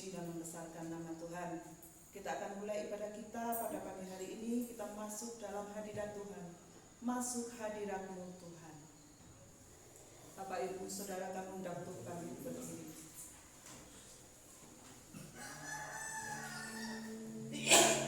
memuji dan membesarkan nama Tuhan. Kita akan mulai ibadah kita pada pagi hari ini. Kita masuk dalam hadirat Tuhan, masuk hadirat-Mu Tuhan. Bapak Ibu Saudara, kami undang untuk kami berdiri. Dengan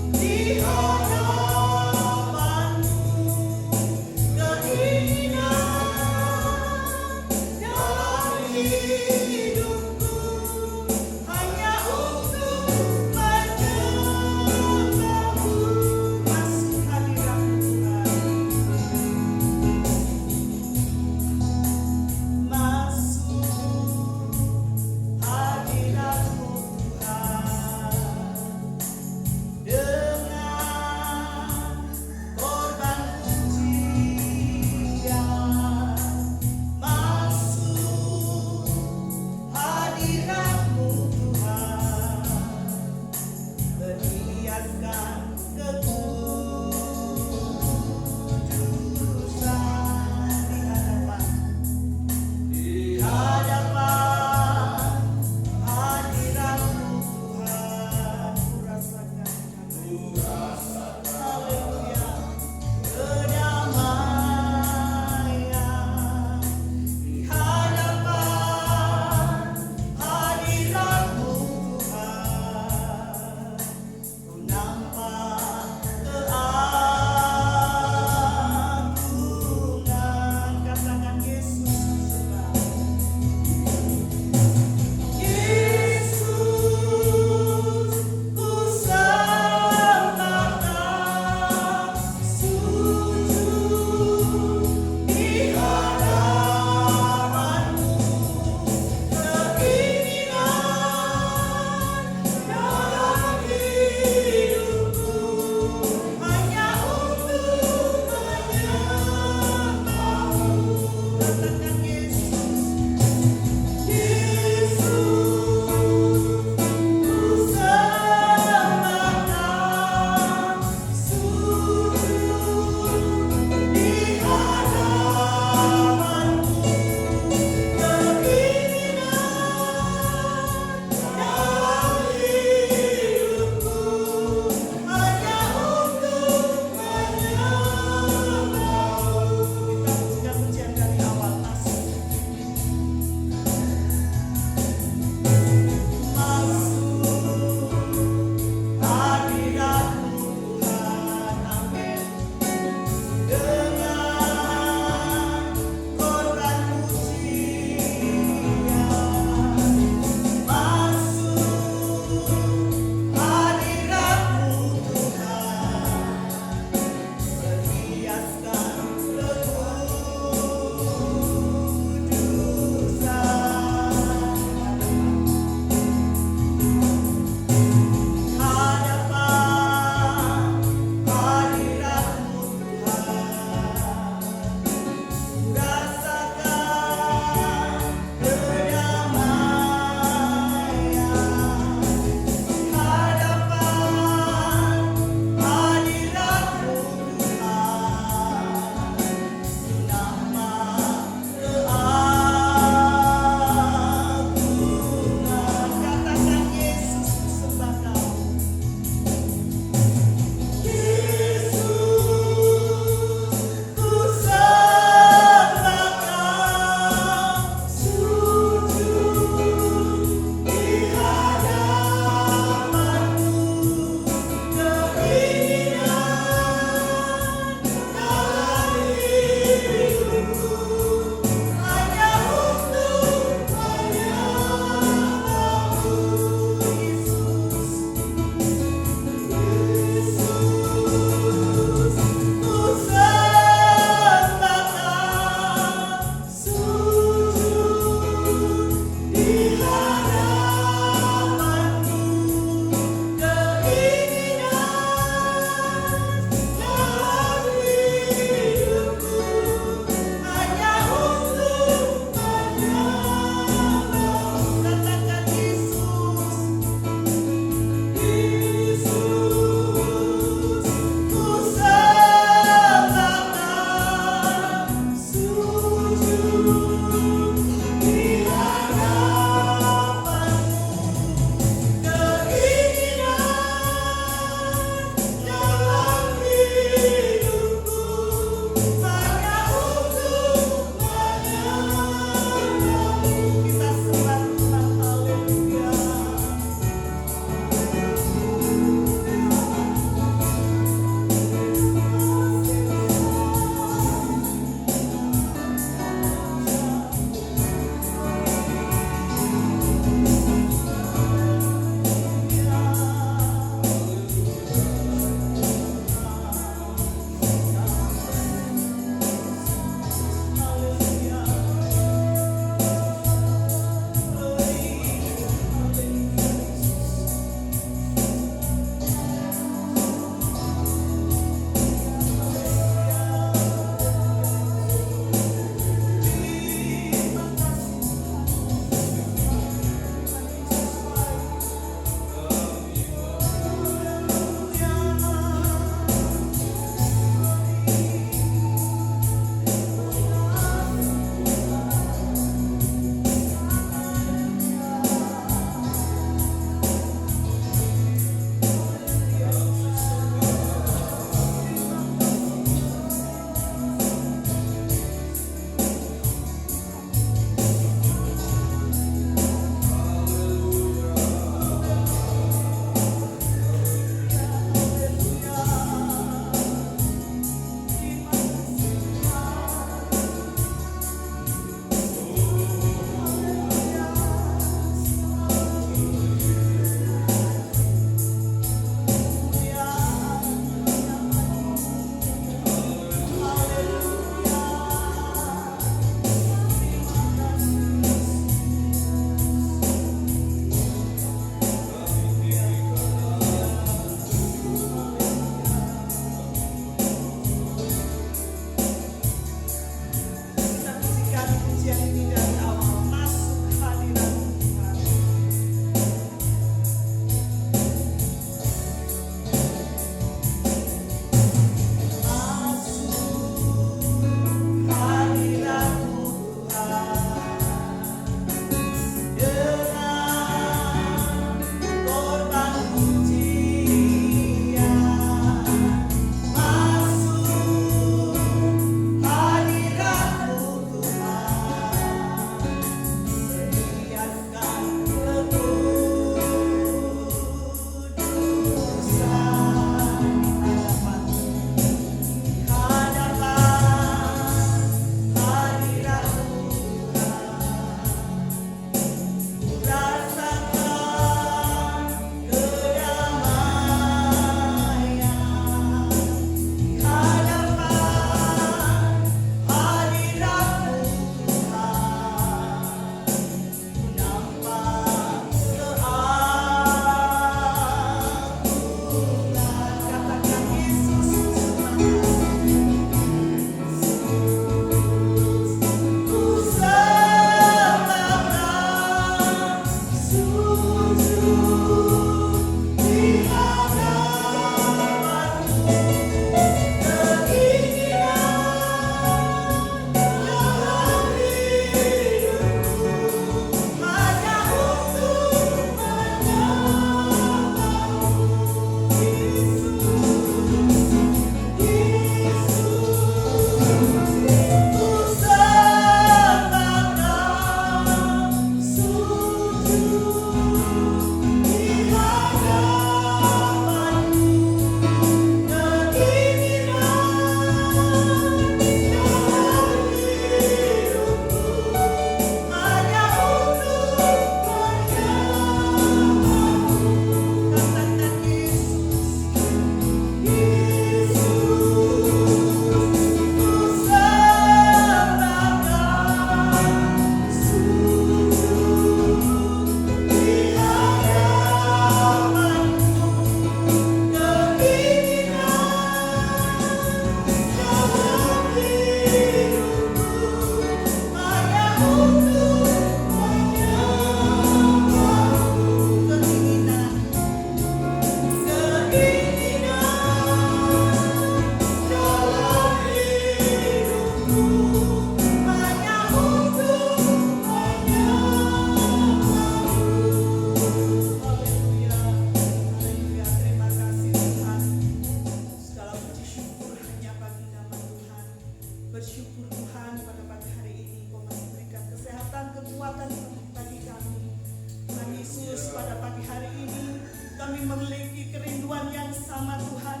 bersama-sama Tuhan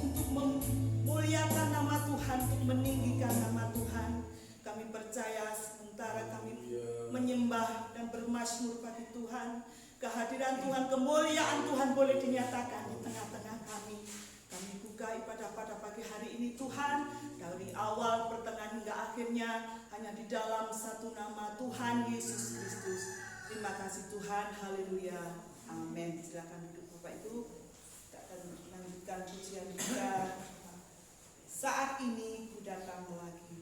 untuk memuliakan nama Tuhan, untuk meninggikan nama Tuhan. Kami percaya sementara kami menyembah dan bermazmur bagi Tuhan, kehadiran Tuhan, kemuliaan Tuhan boleh dinyatakan di tengah-tengah kami. Kami buka ibadah pada pagi hari ini Tuhan, dari awal, pertengahan hingga akhirnya hanya di dalam satu nama Tuhan Yesus Kristus. Terima kasih Tuhan, haleluya, amin. Silakan duduk Bapak Ibu, kita akan melanjutkan pujian kita. Saat ini ku datang lagi.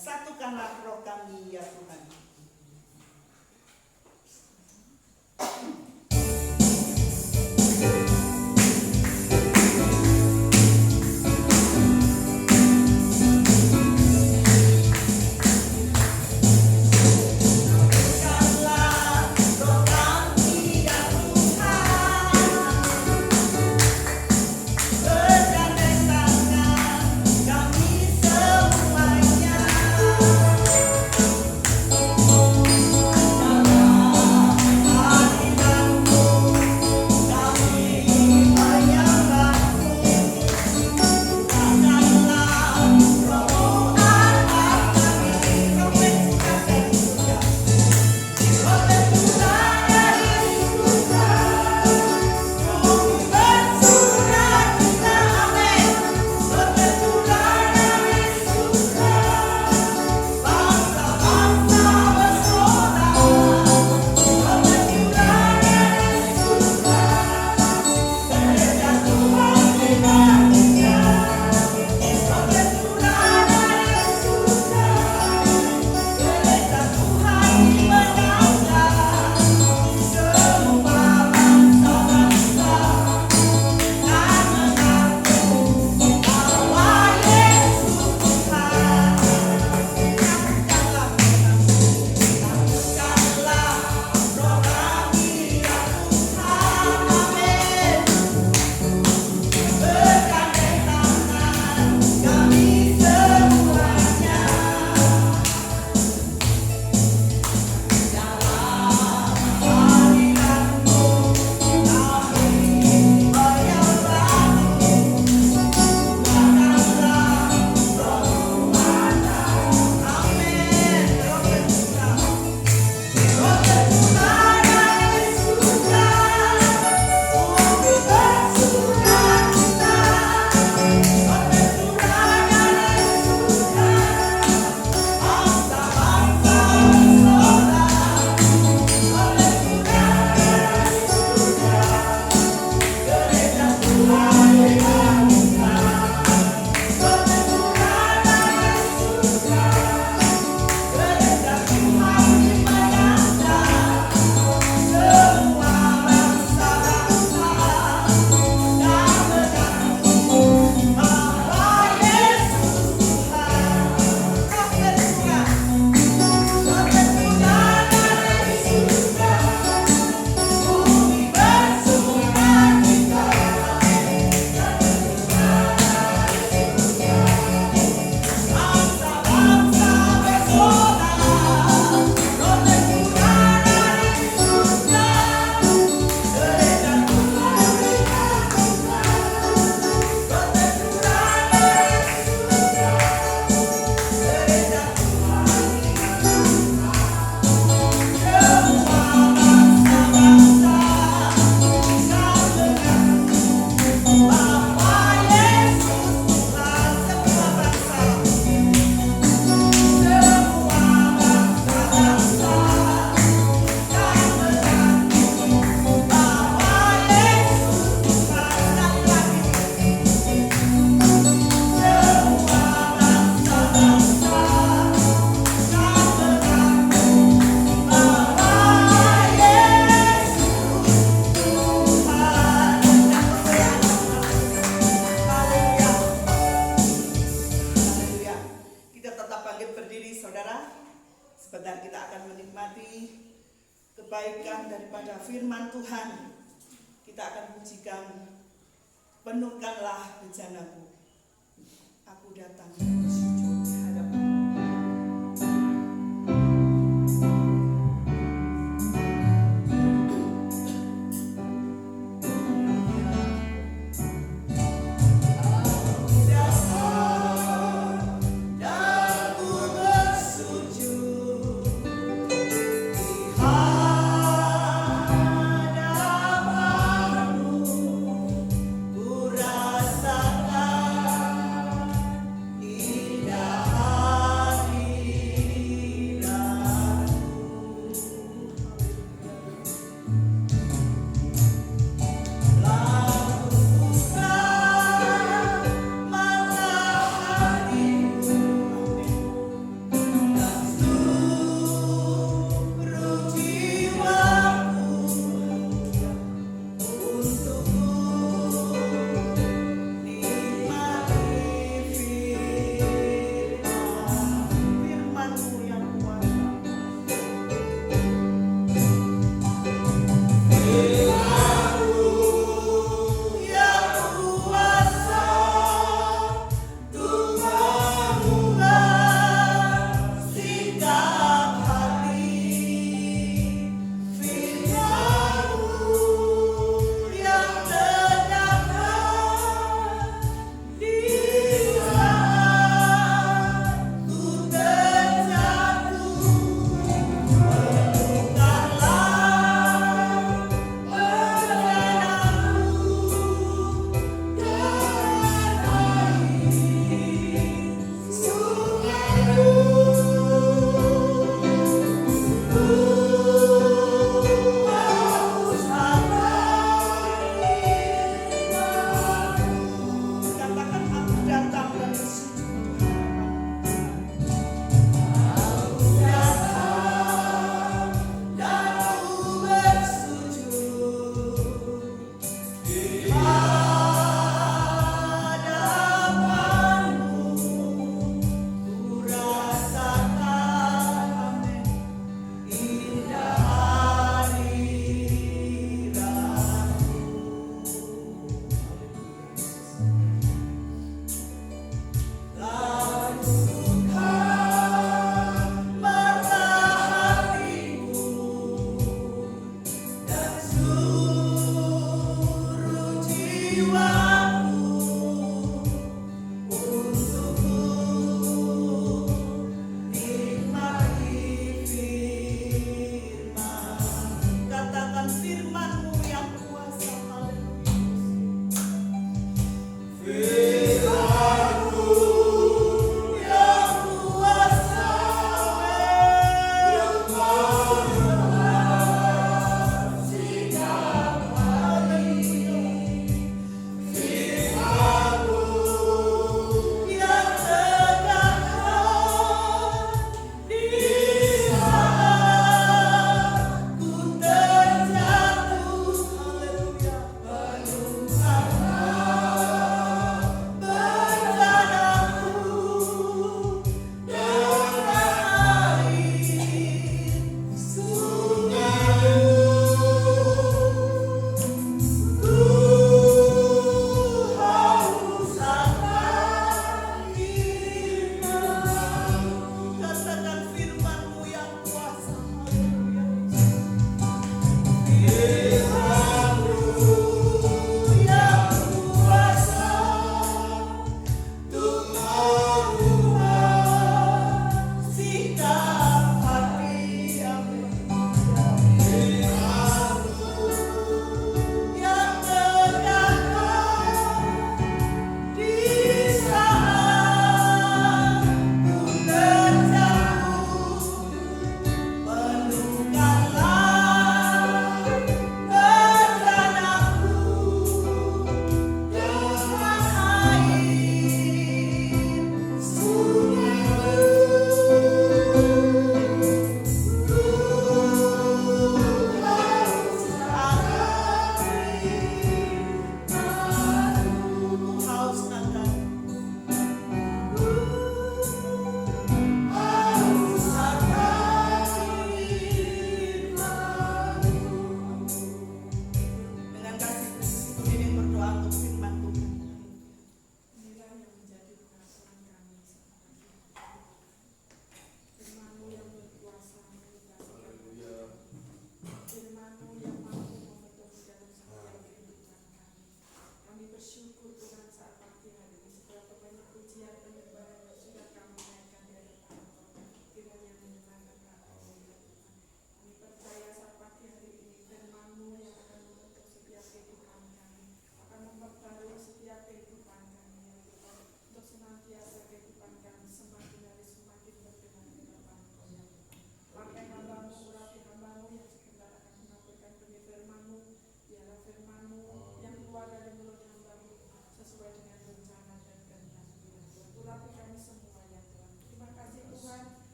Satukanlah roh kami ya Tuhan. firman Tuhan, kita akan pujikan, penuhkanlah bejanaku. Aku datang bersujud di hadapan-Mu.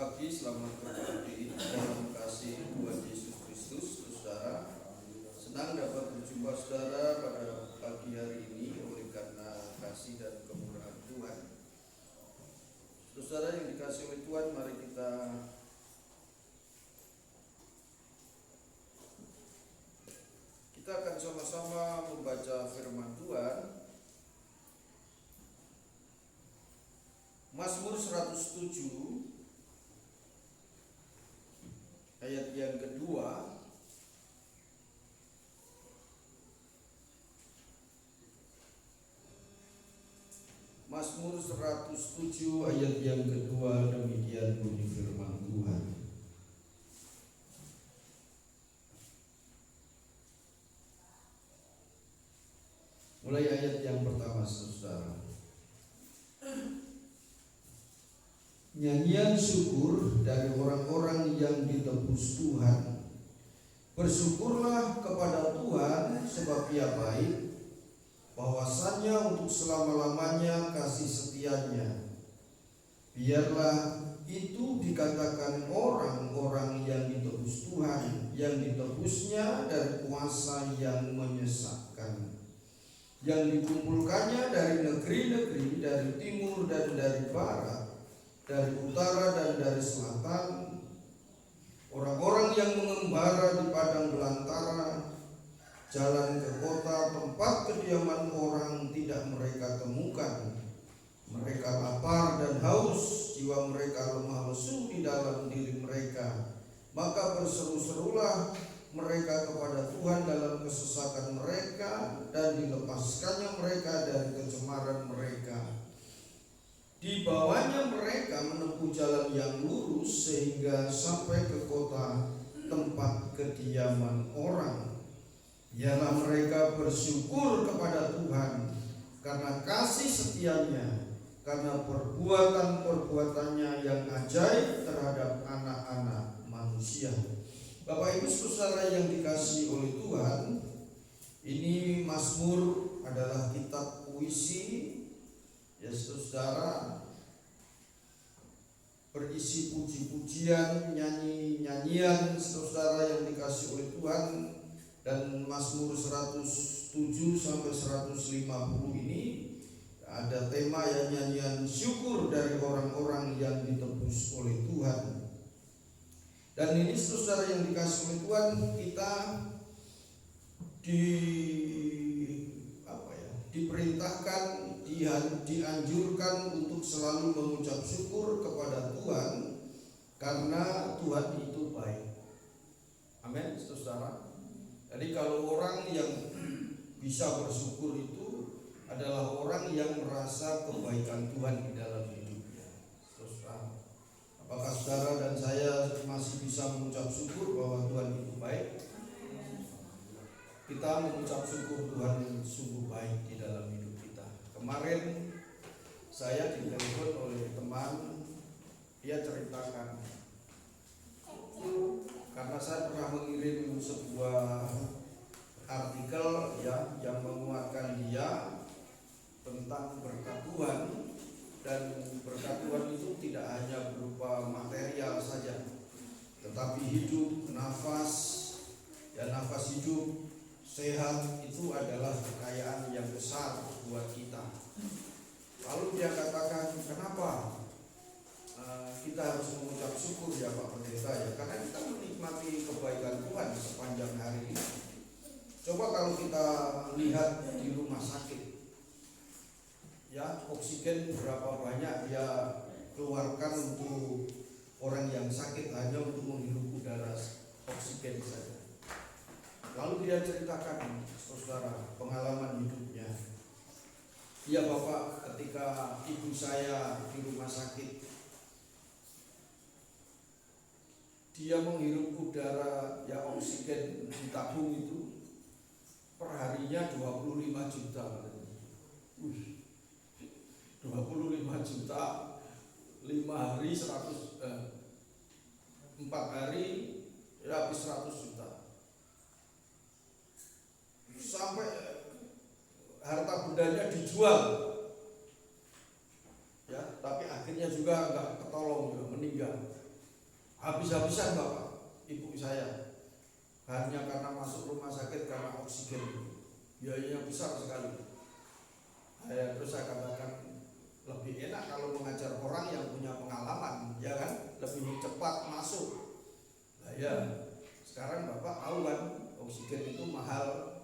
pagi, selamat kembali dalam kasih Tuhan Yesus Kristus. Saudara, senang dapat berjumpa saudara pada pagi hari ini oleh karena kasih dan kemurahan Tuhan. Saudara yang dikasihi oleh Tuhan, mari kita akan sama-sama membaca firman Tuhan. Mazmur 107 ayat yang kedua. Mazmur 107 ayat yang kedua, demikian bunyi firman Tuhan. Mulai ayat yang pertama, saudara. Nyanyian syukur dari orang-orang yang ditebus Tuhan. Bersyukurlah kepada Tuhan sebab Ia baik, bahwasannya untuk selama-lamanya kasih setianya. Biarlah itu dikatakan orang-orang yang ditebus Tuhan, yang ditebusnya dari kuasa yang menyesatkan, yang dikumpulkannya dari negeri-negeri, dari timur dan dari barat, dari utara dan dari selatan. Orang-orang yang mengembara di padang belantara, jalan ke kota tempat kediaman orang tidak mereka temukan. Mereka lapar dan haus, jiwa mereka lemah lesu di dalam diri mereka. Maka berseru-serulah mereka kepada Tuhan dalam kesesakan mereka, dan dilepaskannya mereka dari kecemaran mereka. Di bawahnya mereka menempuh jalan yang lurus sehingga sampai ke kota tempat kediaman orang. Ialah mereka bersyukur kepada Tuhan karena kasih setianya, karena perbuatan-perbuatannya yang ajaib terhadap anak-anak manusia. Bapak Ibu Saudara yang dikasihi oleh Tuhan, ini Mazmur adalah kitab puisi, ya saudara, berisi puji-pujian, nyanyian saudara yang dikasihi oleh Tuhan. Dan Mazmur 107 sampai 150 ini ada tema yang nyanyian syukur dari orang-orang yang ditebus oleh Tuhan. Dan ini saudara yang dikasihi oleh Tuhan, kita diperintahkan, dianjurkan untuk selalu mengucap syukur kepada Tuhan karena Tuhan itu baik. Amin, saudara. Jadi kalau orang yang bisa bersyukur itu adalah orang yang merasa kebaikan Tuhan di dalam hidupnya. Saudara, apakah saudara dan saya masih bisa mengucap syukur bahwa Tuhan itu baik? Kita mengucap syukur Tuhan sungguh baik di dalam hidup kita. Kemarin saya ditelepon oleh teman, dia ceritakan, karena saya pernah mengirim sebuah artikel yang menguatkan dia tentang berkat Tuhan. Dan berkat Tuhan itu tidak hanya berupa material saja, tetapi hidup, nafas hidup, sehat itu adalah kekayaan yang besar buat kita. Lalu dia katakan, kenapa kita harus mengucap syukur ya Pak Pendeta ya? Karena kita menikmati kebaikan Tuhan sepanjang hari ini. Coba kalau kita lihat di rumah sakit, ya, oksigen berapa banyak dia keluarkan untuk orang yang sakit hanya untuk menghirup udara oksigen saja. Lalu dia ceritakan, saudara, pengalaman hidupnya. Iya Bapak, ketika ibu saya di rumah sakit, dia menghirup udara ya oksigen di tabung itu perharinya 25 juta. 25 juta, 5 hari 4 hari ya habis 100 juta. Sampai harta bendanya dijual, ya, tapi akhirnya juga nggak ketolong, juga meninggal. Habis-habisan Bapak, ibu saya hanya karena masuk rumah sakit karena oksigen, biayanya besar sekali. Terus saya katakan lebih enak kalau mengajar orang yang punya pengalaman, ya kan, lebih cepat masuk. Nah ya, sekarang Bapak tahu kan oksigen itu mahal.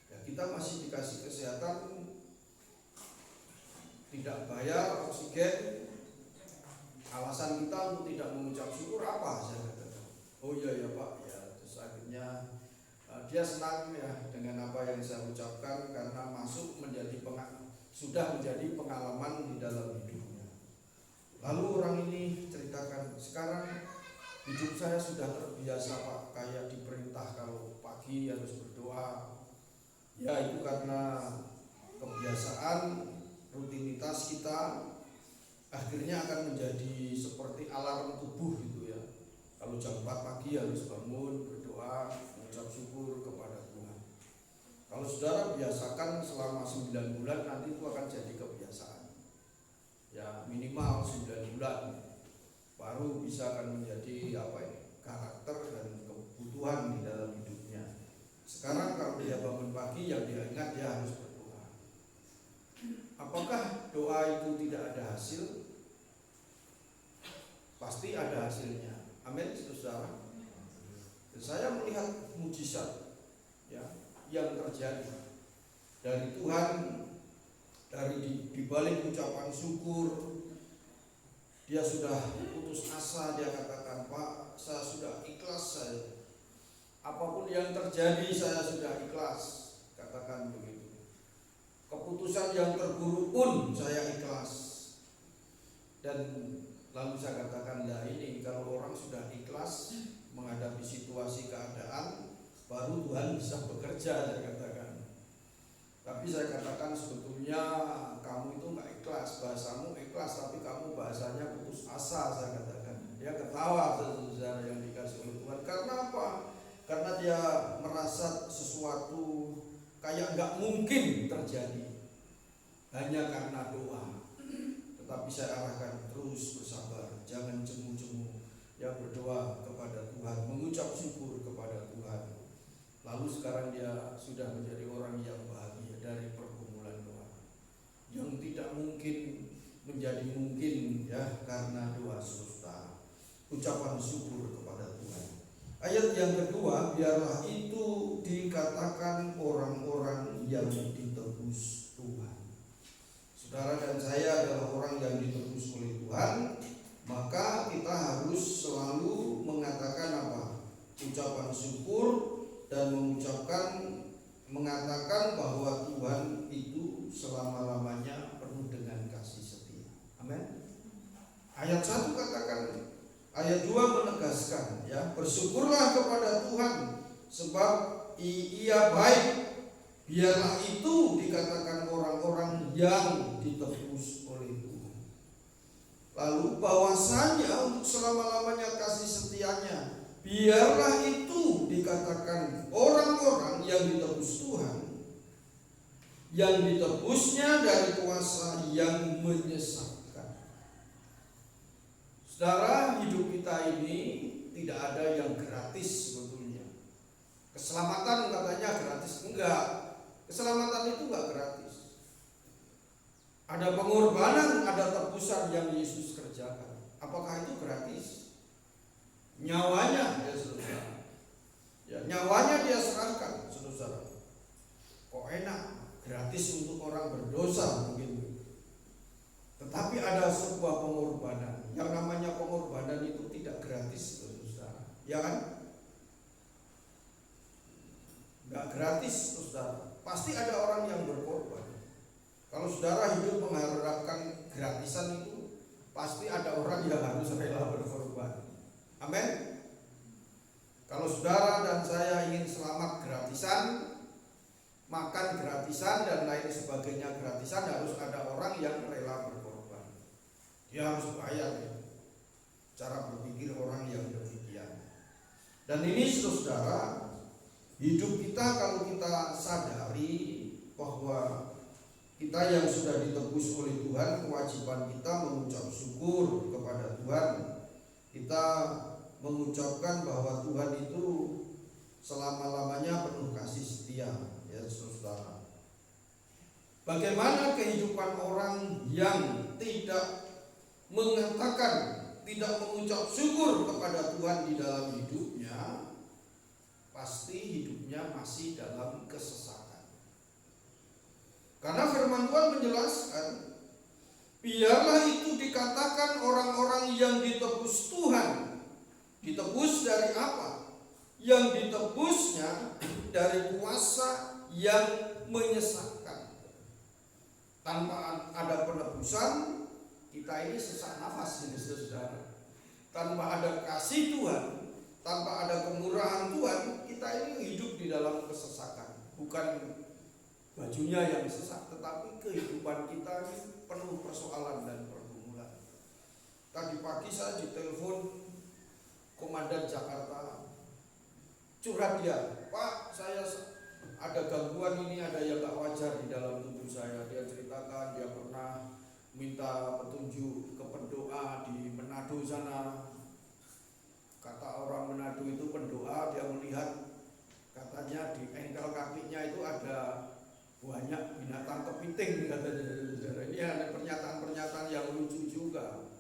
Ya, kita masih dikasih kesehatan, tidak bayar oksigen. Alasan kita untuk tidak mengucap syukur apa? Saya katakan, oh iya ya Pak, ya. Terus akhirnya dia senang ya dengan apa yang saya ucapkan karena masuk sudah menjadi pengalaman di dalam hidupnya. Lalu orang ini ceritakan, sekarang hidup saya sudah terbiasa Pak, kayak diperintah kalau pagi harus berdoa. Ya itu karena kebiasaan rutinitas kita akhirnya akan menjadi seperti alarm tubuh gitu ya. Kalau jam 4 pagi harus bangun, berdoa, mengucap syukur kepada Tuhan. Kalau saudara biasakan selama 9 bulan, nanti itu akan jadi kebiasaan. Ya minimal 9 bulan baru bisa akan menjadi karakter dan kebutuhan di dalam hidupnya. Sekarang kalau dia bangun pagi, yang dia ingat dia harus berdoa. Apakah doa itu tidak ada hasil? Pasti ada hasilnya. Amin, saudara. Dan saya melihat mujizat ya yang terjadi dari Tuhan, dari di balik ucapan syukur. Dia sudah putus asa, dia katakan, Pak, saya sudah ikhlas, apapun yang terjadi saya sudah ikhlas, katakan begitu. Keputusan yang terburuk pun saya ikhlas. Dan lalu saya katakan, lah ini kalau orang sudah ikhlas menghadapi situasi keadaan, baru Tuhan bisa bekerja, saya katakan. Tapi saya katakan sebetulnya kamu itu nggak ikhlas, bahasamu ikhlas, tapi kamu bahasanya putus asa, saya katakan. Dia ketawa, saudara yang dikasih oleh Tuhan. Karena apa? Karena dia merasa sesuatu kayak nggak mungkin terjadi hanya karena doa. Tetapi saya arahkan terus bersabar, jangan jemu-jemu, ya berdoa kepada Tuhan, mengucap syukur kepada Tuhan. Lalu sekarang dia sudah menjadi orang yang bahagia dari pergumulan doa, yang tidak mungkin menjadi mungkin ya karena doa saudara. Ucapan syukur kepada Tuhan. Ayat yang kedua, biarlah itu dikatakan orang-orang yang ditebus Tuhan. Saudara dan saya adalah orang yang ditebus oleh Tuhan, maka kita harus selalu mengatakan apa? Ucapan syukur dan mengatakan bahwa Tuhan itu selama-lamanya penuh dengan kasih setia. Amin. Ayat 1 katakan, ayat 2 menegaskan ya, bersyukurlah kepada Tuhan sebab Ia baik. Biarlah itu dikatakan orang-orang yang ditebus oleh Tuhan. Lalu bahwasanya untuk selama-lamanya kasih setianya, biarlah itu dikatakan orang-orang yang ditebus Tuhan, yang ditebusnya dari kuasa yang menyesatkan. Saudara, hidup kita ini tidak ada yang gratis sebetulnya. Keselamatan katanya gratis, enggak. Keselamatan itu enggak gratis. Ada pengorbanan, ada tebusan yang Yesus kerjakan. Apakah itu gratis? Nyawanya ya saudara, ya, nyawanya dia serahkan, saudara. Kok enak, gratis untuk orang berdosa mungkin. Tetapi ada sebuah pengorbanan. Yang namanya pengorbanan itu tidak gratis, saudara. Ya kan? Enggak gratis, saudara. Pasti ada orang yang berkorban. Kalau saudara hidup mengharapkan gratisan itu, pasti ada orang yang harus rela berkorban. Amin. Kalau saudara dan saya ingin selamat gratisan, makan gratisan dan lain sebagainya gratisan, harus ada orang yang rela berkorban. Dia harus bayar. Cara berpikir orang yang demikian. Dan ini saudara, hidup kita kalau kita sadari bahwa kita yang sudah ditebus oleh Tuhan, kewajiban kita mengucap syukur kepada Tuhan. Kita mengucapkan bahwa Tuhan itu selama-lamanya penuh kasih setia, ya saudara. Bagaimana kehidupan orang yang tidak mengatakan, tidak mengucap syukur kepada Tuhan di dalam hidupnya, pasti hidupnya masih dalam kesesatan. Karena firman Tuhan menjelaskan, biarlah itu dikatakan orang-orang yang ditebus Tuhan. Ditebus dari apa? Yang ditebusnya dari kuasa yang menyesatkan. Tanpa ada penebusan, kita ini sesak nafas, saudara. Tanpa ada kasih Tuhan, tanpa ada kemurahan Tuhan, kita ini hidup di dalam kesesakan. Bukan bajunya yang sesak, tetapi kehidupan kita ini penuh persoalan dan pergumulan. Tadi pagi saya ditelepon Komandan Jakarta, curhat dia, Pak, saya ada gangguan ini, ada yang gak wajar di dalam tubuh saya. Dia ceritakan dia pernah minta petunjuk ke pendoa di Manado sana. Kata orang Manado itu pendoa, dia melihat katanya di engkel kakinya itu ada banyak binatang kepiting, katanya. Ini ada pernyataan-pernyataan yang lucu juga.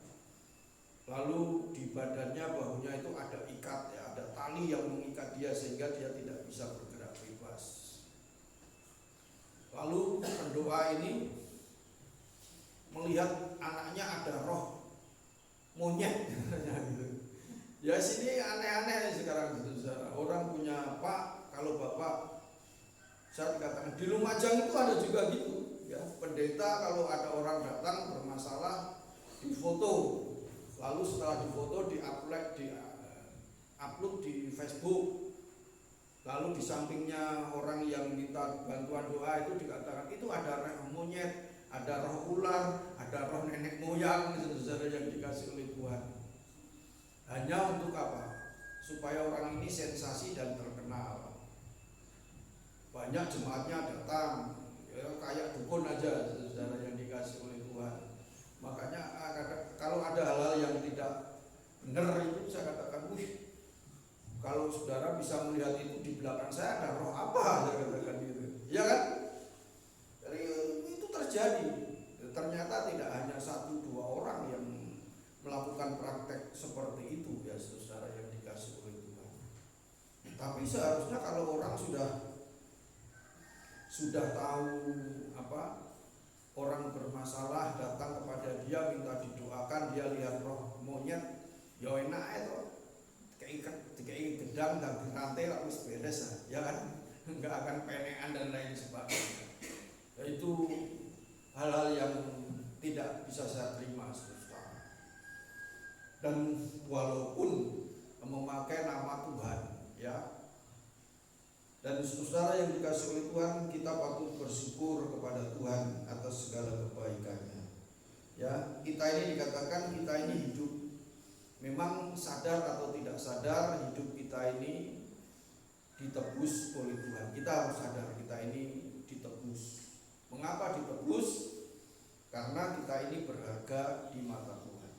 Lalu di badannya, bahunya itu ada ikat, ya, ada tali yang mengikat dia sehingga dia tidak bisa bergerak bebas. Lalu pendoa ini melihat anaknya ada roh monyet, ya sini aneh-aneh sekarang gitu. Orang punya Pak, kalau Bapak, saya dikatakan di Lumajang itu ada juga gitu, ya, pendeta kalau ada orang datang bermasalah difoto. Lalu setelah difoto di-upload di Facebook. Lalu di sampingnya orang yang minta bantuan doa itu dikatakan itu ada roh monyet, ada roh ular, ada roh nenek moyang, saudara yang dikasih oleh Tuhan. Hanya untuk apa? Supaya orang ini sensasi dan terkenal. Banyak jemaatnya datang, ya, kayak dukun aja, saudara yang dikasih oleh Tuhan. Makanya kalau ada hal-hal yang tidak benar itu saya katakan, kalau saudara bisa melihat itu di belakang saya ada roh apa, saya katakan gitu, ya kan? Jadi itu terjadi. Ternyata tidak hanya 1-2 orang yang melakukan praktek seperti itu, ya saudara yang dikasih oleh Tuhan. Tapi seharusnya kalau orang sudah tahu apa, orang bermasalah datang kepada dia minta didoakan, dia lihat roh monyet, ya enak itu, kayak gedang dan dirantai lalu beres, ya kan, nggak akan penekan dan lain sebagainya. Ya, itu hal-hal yang tidak bisa saya terima, saudara. Dan walaupun memakai nama Tuhan, ya. Dan saudara yang dikasih oleh Tuhan, kita patut bersyukur kepada Tuhan atas segala kebaikannya. Ya, kita ini dikatakan kita ini hidup, memang sadar atau tidak sadar hidup kita ini ditebus oleh Tuhan. Kita harus sadar kita ini ditebus. Mengapa ditebus? Karena kita ini berharga di mata Tuhan.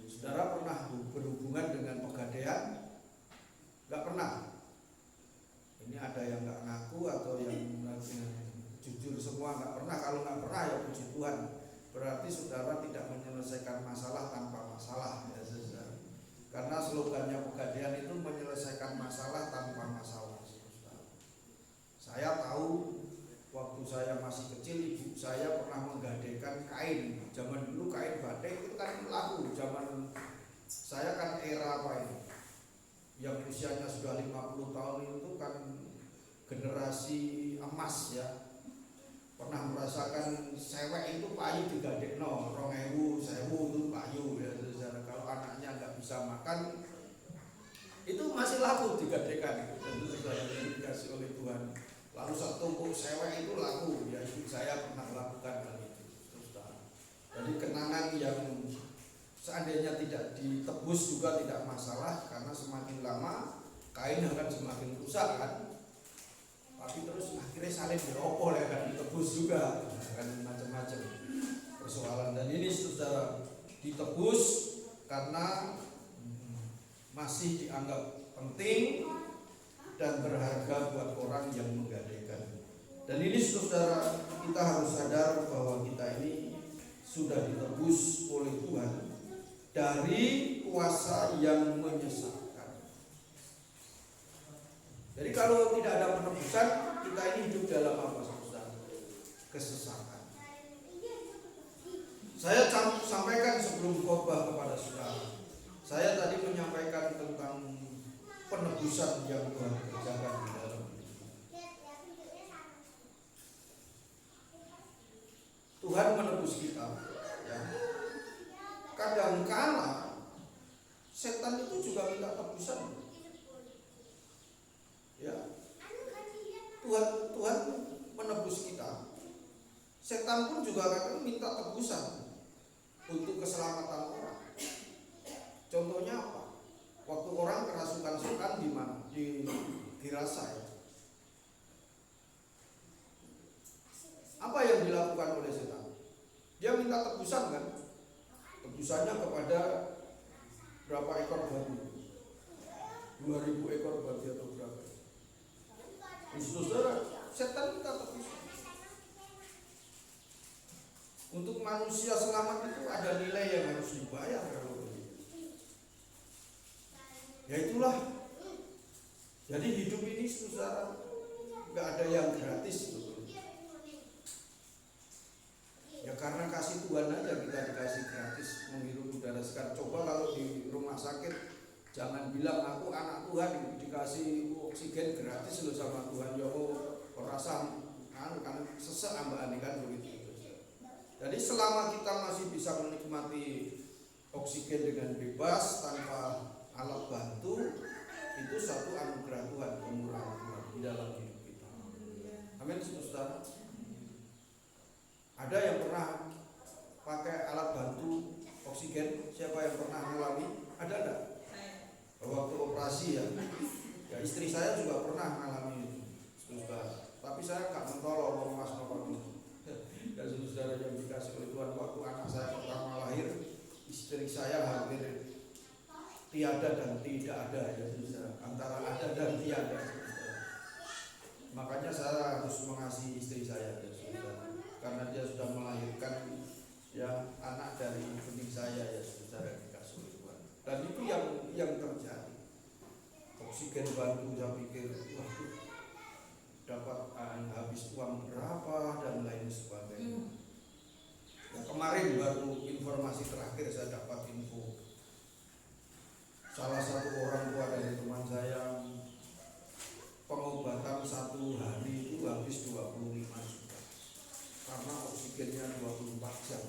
Saudara pernah berhubungan dengan pegadaian? Gak pernah. Ini ada yang nggak ngaku atau yang jujur semua nggak pernah. Kalau nggak pernah ya puji Tuhan, berarti saudara tidak menyelesaikan masalah tanpa masalah, ya saudara. Karena slogannya pegadaian itu menyelesaikan masalah tanpa masalah, saudara. Saya tahu waktu saya masih kecil ibu saya pernah menggadaikan kain. Zaman dulu kain batik itu kan laku. Zaman saya kan era apa ini? Yang usianya sudah 50 tahun itu kan generasi emas, ya. Pernah merasakan sewek itu payu digadekno 2000, 1000 itu payu, ya saudara. Kalau anaknya nggak bisa makan itu masih laku digadekkan, itu saudara yang dikasih oleh Tuhan. Lalu satu tumpuk sewek itu laku, ya ibu saya pernah melakukan hal itu, saudara. Jadi kenangan yang seandainya tidak ditebus juga tidak masalah, karena semakin lama kain akan semakin rusak kan. Tapi terus akhirnya saling diropol, ya kan, ditebus juga, kan macam-macam persoalan. Dan ini saudara ditebus karena masih dianggap penting dan berharga buat orang yang menggadaikan. Dan ini saudara, kita harus sadar bahwa kita ini sudah ditebus oleh Tuhan dari kuasa yang menyesatkan. Jadi kalau tidak ada penebusan, kita ini hidup dalam apa saudara? Kesesatan. Saya sampaikan sebelum khotbah kepada saudara. Saya tadi menyampaikan tentang penebusan yang Tuhan kerjakan di dalam hidup. Tuhan menebus kita. Ya. Kadang-kala setan itu juga minta tebusan. Ya. Tuhan menebus kita. Setan pun juga kadang minta tebusan untuk keselamatan orang. Contohnya apa? Waktu orang kerasukan setan di mana? Dirasa ya. Apa yang dilakukan oleh setan? Dia minta tebusan kan? Tebusannya kepada berapa ekor babi? 2000 ekor babi atau berapa? Saudara, setan minta tebusan. Untuk manusia selamat itu ada nilai yang harus dibayar kalau begitu. Ya itulah. Jadi hidup ini saudara nggak ada yang gratis betul. Ya karena kasih Tuhan aja kita dikasih gratis menghirup udara segar. Coba kalau di rumah sakit jangan bilang aku anak Tuhan dikasih oksigen gratis loh sama Tuhan. Ya rasa kan sesek ambaan kan begitu. Jadi selama kita masih bisa menikmati oksigen dengan bebas tanpa alat bantu, itu satu anugerah Tuhan, kemurahan Tuhan di dalam hidup kita. Amin, saudara. Ada yang pernah pakai alat bantu oksigen? Siapa yang pernah mengalami? Ada enggak? Waktu operasi ya. Ya istri saya juga pernah mengalami itu, saudara. Tapi saya nggak mentolong mas bapak itu. Dan saudara yang dikasih oleh Tuhan, waktu anak saya pertama lahir, istri saya hampir tiada dan tidak ada ya saudara, antara ada dan tiada saudara. Makanya saya harus mengasihi istri saya ya saudara, karena dia sudah melahirkan ya anak dari benih saya ya saudara, dikasih oleh Tuhan. Dan itu yang terjadi. Oksigen bantu saya pikir waduh, dapat habis uang berapa dan lain sebagainya. Ya, kemarin baru informasi terakhir saya dapat info salah satu orang tua dari teman saya pengobatan satu hari itu habis 25 juta karena oksigennya 24 jam.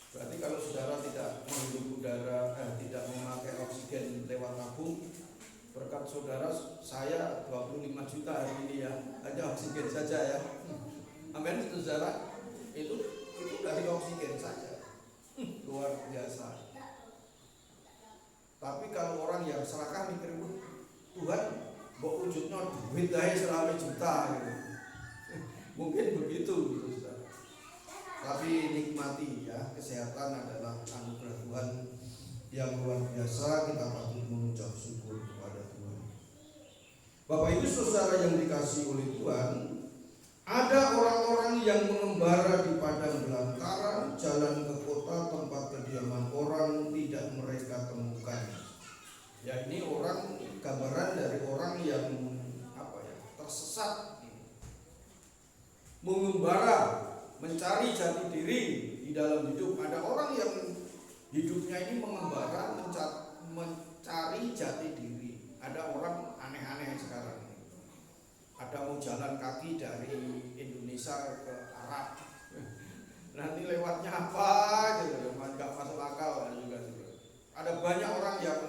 Berarti kalau saudara tidak menghirup udara, tidak memakai oksigen lewat tabung, berkat saudara saya 25 juta hari ini ya, hanya oksigen saja ya. Amin saudara, itu dari oksigen saja. Luar biasa. Tapi kalau orang yang serakah mikir Tuhan, mbok wujudnya duit ae 100 juta gitu. Mungkin begitu gitu saudara. Tapi nikmati ya, kesehatan adalah anugerah Tuhan yang luar biasa, kita patut mengucap syukur kepada Tuhan. Bapak Ibu saudara yang dikasihi oleh Tuhan, ada orang-orang yang mengembara di padang belantara, jalan ke kota tempat kediaman orang tidak mereka temukan. Ya ini orang, gambaran dari orang yang tersesat, mengembara, mencari jati diri di dalam hidup. Ada orang yang hidupnya ini mengembara, mencari jati diri. Ada orang aneh-aneh sekarang ini. Ada mau jalan kaki dari Indonesia ke Arab, nanti lewatnya apa gitu, nggak masuk akal juga. Ada banyak orang yang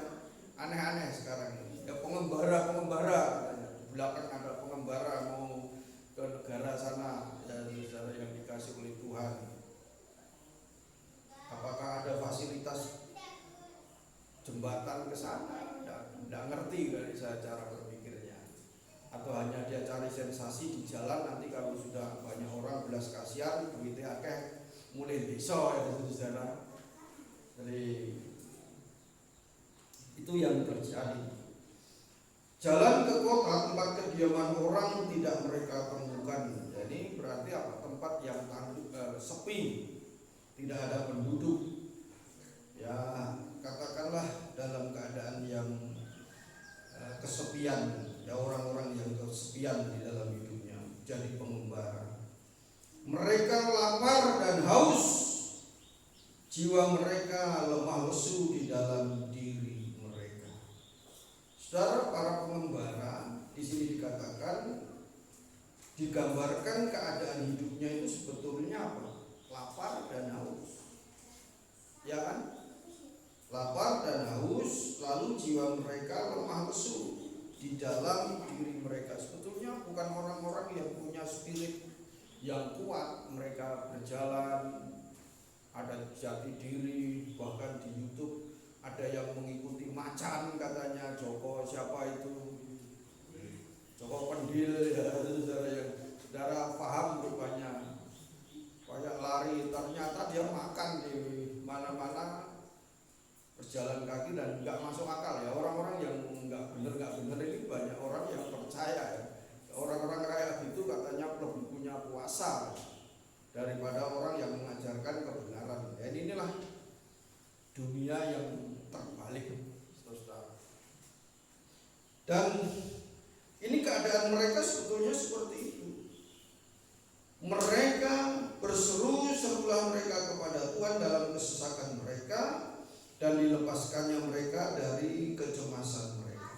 aneh-aneh sekarang ini. Ya pengembara, di belakang ada pengembara mau ke negara sana, ya saudara yang dikasih oleh Tuhan. Apakah ada fasilitas jembatan ke sana? Tidak ngerti dari saya cara berpikirnya. Atau hanya dia cari sensasi di jalan, nanti kalau sudah banyak orang belas kasihan, duitnya akeh mulai besok ya saudara. Jadi terjadi. Jalan ke kota tempat kediaman orang tidak mereka temukan. Jadi berarti apa? Tempat yang sepi, tidak ada penduduk. Ya katakanlah dalam keadaan yang kesepian, ya orang-orang yang kesepian di dalam hidupnya, jadi pengembara. Mereka lapar dan haus, jiwa mereka lemah lesu di dalam diri mereka. Saudara, para pengembara di sini dikatakan, digambarkan keadaan hidupnya itu sebetulnya apa? Lapar dan haus, ya kan? Lapar dan haus, lalu jiwa mereka lemah lesu di dalam diri mereka. Sebetulnya bukan orang-orang yang punya spirit yang kuat. Mereka berjalan, ada jati diri, bahkan di YouTube ada yang mengikuti macan katanya, Joko siapa itu, Joko Pendil ya, saudara paham rupanya, kayak lari, ternyata dia makan di mana-mana, berjalan kaki dan nggak masuk akal ya. Orang-orang yang nggak bener ini banyak orang yang percaya ya. Orang-orang kayak gitu katanya lebih punya kuasa daripada orang yang mengajarkan kebenaran. Dan inilah dunia yang terbalik, saudara. Dan ini keadaan mereka sebetulnya seperti itu. Mereka berseru-serulah mereka kepada Tuhan dalam kesesakan mereka, dan dilepaskannya mereka dari kecemasan mereka.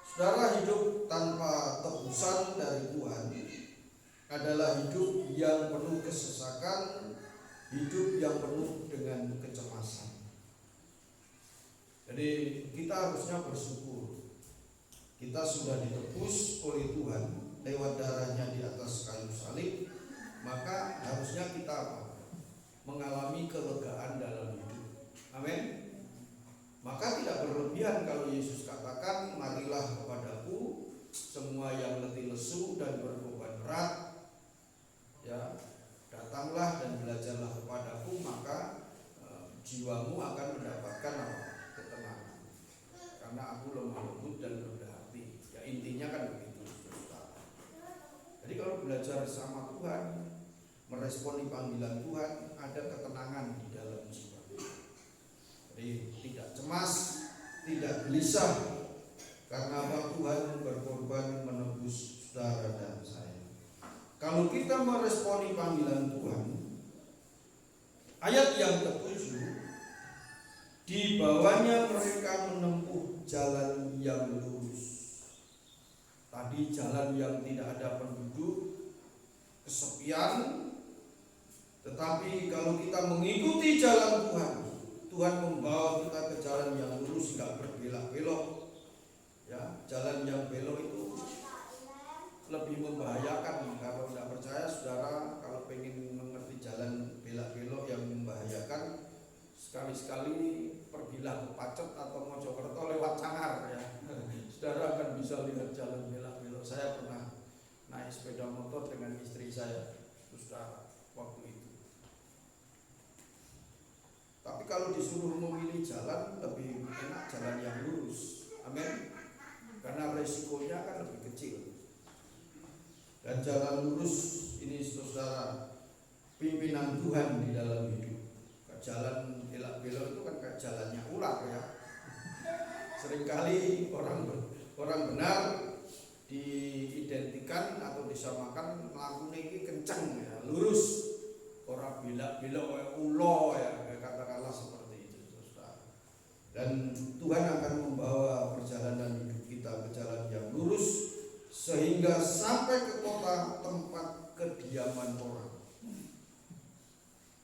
Saudara, hidup tanpa tebusan dari Tuhan adalah hidup yang penuh kesesakan, hidup yang penuh dengan kecemasan. Jadi kita harusnya bersyukur kita sudah ditebus oleh Tuhan lewat darahnya di atas kayu salib, maka harusnya kita mengalami kelegaan dalam hidup. Amin. Maka tidak berlebihan kalau Yesus katakan, marilah kepadaku semua yang letih lesu dan berbeban berat, ya, datanglah dan belajarlah kepadaku, maka jiwamu akan mendapatkan ketenangan. Karena aku lemah lembut dan rendah hati. Ya intinya kan begitu, saudara. Jadi kalau belajar sama Tuhan, meresponi panggilan Tuhan, ada ketenangan di dalam jiwa. Jadi tidak cemas, tidak gelisah, karena Tuhan berkorban menebus saudara dan saya. Kalau kita meresponi panggilan Tuhan, ayat yang ke-7, di bawahnya mereka menempuh jalan yang lurus. Tadi jalan yang tidak ada penduduk, kesepian. Tetapi kalau kita mengikuti jalan Tuhan, Tuhan membawa kita ke jalan yang lurus, nggak berbelok-belok. Ya, jalan yang belok itu lebih membahayakan. Kalau tidak percaya, saudara, kalau pengen mengerti jalan belok-belok yang membahayakan, sekali-sekali pergilah ke Pacet atau Mojokerto lewat Cangar ya. Saudara akan bisa lihat jalan belok-belok. Saya pernah naik sepeda motor dengan istri saya, saudara, waktu itu. Tapi kalau disuruh memilih jalan, lebih enak jalan yang lurus. Amin. Karena resikonya kan lebih kecil. Dan jalan lurus ini, saudara, pimpinan Tuhan di dalam hidup. Jalan belok-belok itu kan kayak jalannya ular ya. Seringkali orang benar diidentikan atau disamakan melakukan ini kencang ya, lurus. Orang belok-belok kayak ulo ya, katakanlah seperti itu, saudara. Dan Tuhan akan membawa perjalanan hidup kita ke jalan yang lurus sehingga sampai ke kota tempat kediaman orang.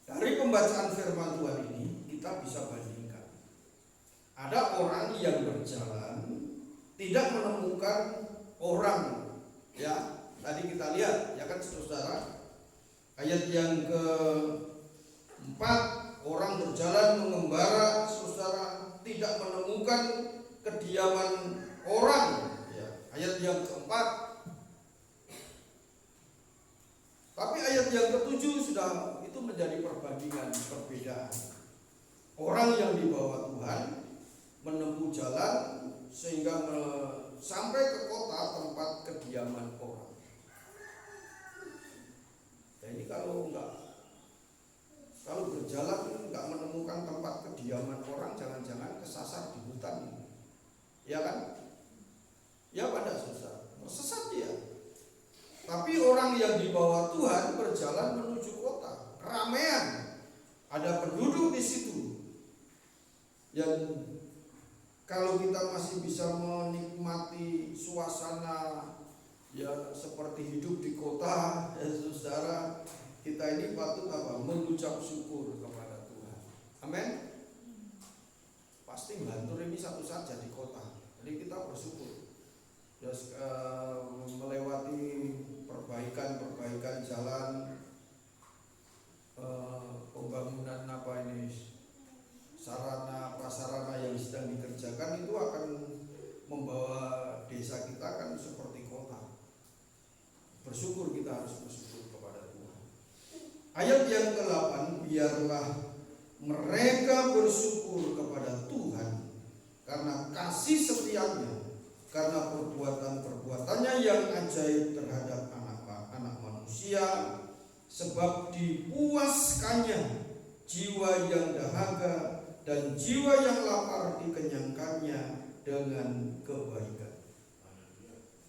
Dari pembacaan firman Tuhan ini kita bisa bandingkan. Ada orang yang berjalan tidak menemukan orang, ya. Tadi kita lihat, ya kan, saudara, ayat yang ke-4, orang berjalan mengembara, saudara, tidak menemukan kediaman orang, ya. Ayat yang ke-4. Tapi ayat yang ke-7 sudah itu menjadi perbandingan, perbedaan. Orang yang dibawa Tuhan menempuh jalan berjalan sehingga sampai ke kota tempat kediaman orang. Ya, ini kalau berjalan nggak menemukan tempat kediaman orang, jangan-jangan kesasar di hutan, ya kan? Ya pada susah, tersesat dia. Tapi orang yang dibawa Tuhan berjalan menuju kota, keramaian, ada penduduk di situ. Yang kalau kita masih bisa menikmati suasana ya seperti hidup di kota, ya saudara, kita ini patut mengucap syukur kepada Tuhan. Amin. Pasti Bantul ini satu saat jadi kota, jadi kita bersyukur. Ya, melewati perbaikan jalan, pembangunan sarana prasarana yang sedang dikerjakan itu akan membawa desa kita kan seperti kota. Bersyukur, kita harus bersyukur kepada Tuhan. Ayat yang ke-8, biarlah mereka bersyukur kepada Tuhan karena kasih setianya, karena perbuatan-perbuatannya yang ajaib terhadap anak manusia, sebab dipuaskannya jiwa yang dahaga dan jiwa yang lapar dikenyangkannya dengan kebaikan.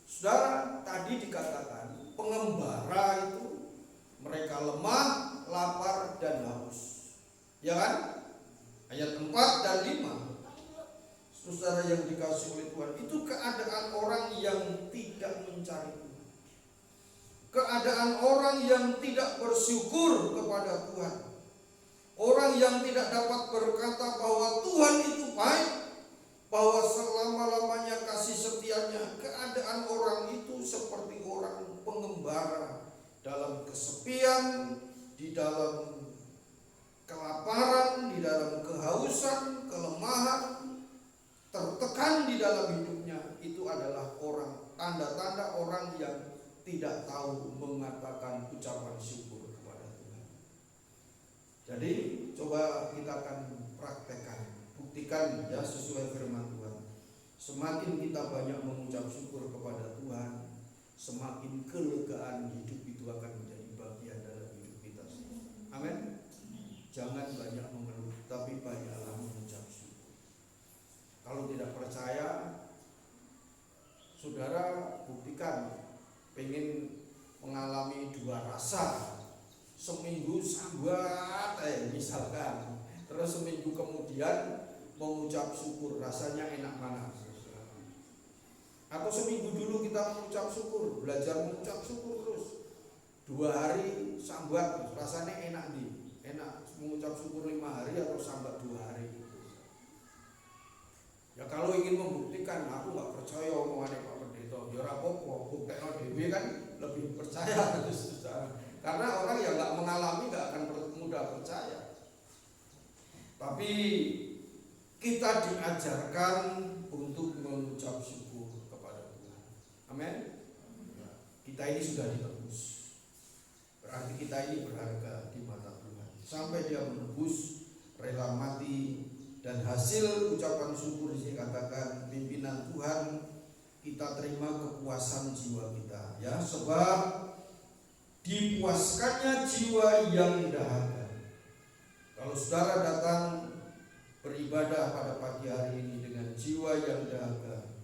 Saudara, tadi dikatakan pengembara itu mereka lemah, lapar dan haus, ya kan? Ayat 4 dan 5. Saudara yang dikasihi oleh Tuhan, itu keadaan orang yang tidak mencari Tuhan, keadaan orang yang tidak bersyukur kepada Tuhan, orang yang tidak dapat berkata bahwa Tuhan itu baik, bahwa selama-lamanya kasih setianya. Keadaan orang itu seperti orang pengembara dalam kesepian, di dalam kelaparan, di dalam kehausan, kelemahan, tertekan di dalam hidupnya. Itu adalah orang, tanda-tanda orang yang tidak tahu mengatakan ucapan syukur kepada Tuhan. Jadi coba kita akan praktekkan, buktikan ya sesuai firman Tuhan. Semakin kita banyak mengucap syukur kepada Tuhan, semakin kelegaan hidup itu akan menjadi bagian dalam hidup kita. Amin. Jangan banyak mengeluh, tapi banyaklah mengucap syukur. Kalau tidak percaya, saudara buktikan. Pengen mengalami dua rasa, seminggu sambat misalkan, terus seminggu kemudian mengucap syukur, rasanya enak mana? Atau seminggu dulu kita mengucap syukur, belajar mengucap syukur terus, 2 hari sambat, rasanya enak mengucap syukur 5 hari atau sambat 2 hari. Ya kalau ingin membuktikan, aku nggak percaya omongannya Pak Pendeta, ya apa-apa, buktikan dhewe kan lebih percaya. Karena orang yang nggak mengalami nggak akan mudah percaya. Tapi kita diajarkan untuk mengucap syukur kepada Tuhan. Amin. Kita ini sudah ditebus, berarti kita ini berharga di mata Tuhan. Sampai Dia menebus, rela mati. Dan hasil ucapan syukur dikatakan pimpinan Tuhan, kita terima kepuasan jiwa kita, ya, sebab dipuaskannya jiwa yang dahaga. Kalau saudara datang beribadah pada pagi hari ini dengan jiwa yang dahaga,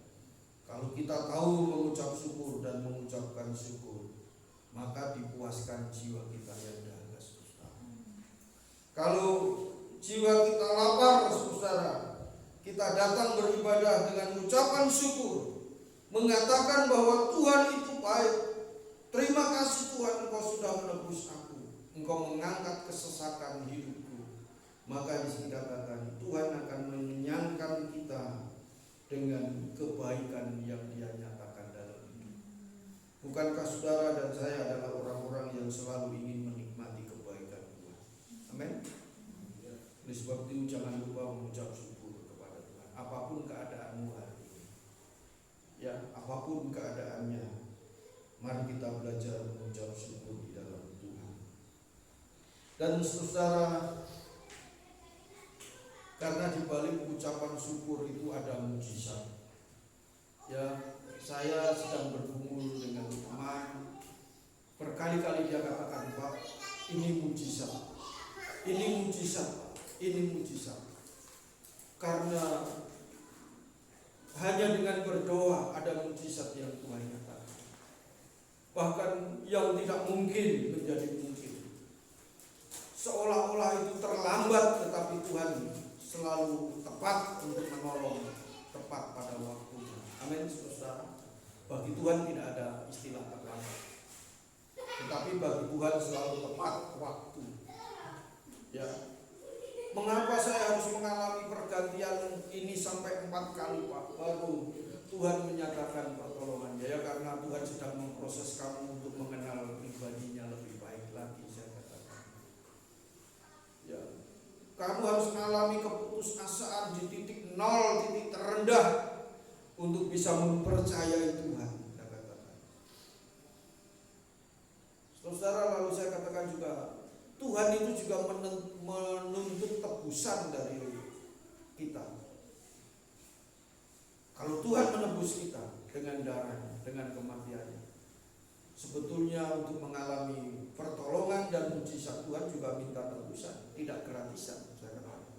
kalau kita tahu mengucap syukur dan mengucapkan syukur, maka dipuaskan jiwa kita yang dahaga, saudara. Kalau jiwa kita lapar, saudara, kita datang beribadah dengan ucapan syukur, mengatakan bahwa Tuhan itu baik. Terima kasih Tuhan, Engkau sudah menebus aku, Engkau mengangkat kesesakan hidupku. Maka dikatakan Tuhan akan mengenyangkan kita dengan kebaikan yang Dia nyatakan dalam hidup. Bukankah saudara dan saya adalah orang-orang yang selalu ingin menikmati kebaikan Tuhan? Amin. Oleh sebab itu jangan lupa mengucap syukur kepada Tuhan, apapun keadaanmu hari ini. Ya, apapun keadaannya, mari kita belajar mengucap syukur di dalam Tuhan. Dan saudara, Karena di balik ucapan syukur itu ada mujizat. Ya, saya sedang bergumul dengan teman, berkali-kali dia katakan, Pak, ini mujizat, ini mujizat, ini mujizat. Karena hanya dengan berdoa ada mujizat yang Tuhan nyatakan. Bahkan yang tidak mungkin menjadi mungkin. Seolah-olah itu terlambat, tetapi Tuhan selalu tepat untuk menolong, tepat pada waktunya. Amin, saudara. Bagi Tuhan tidak ada istilah terlambat, tetapi bagi Tuhan selalu tepat waktu. Ya, mengapa saya harus mengalami pergantian ini sampai 4 kali, Pak, baru Tuhan menyatakan pertolongannya? Ya, karena Tuhan sedang memproses kamu untuk mengenal pribadinya lebih baik lagi, saya katakan. Ya, kamu harus mengalami keputusasaan di titik nol, titik terendah, untuk bisa mempercayai Tuhan, saya katakan. Saudara, lalu saya katakan juga, Tuhan itu juga menuntut tebusan dari kita. Kalau Tuhan menebus kita dengan darahnya, dengan kematiannya, sebetulnya untuk mengalami pertolongan dan mujizat Tuhan juga minta tebusan, tidak gratisan, saya katakan.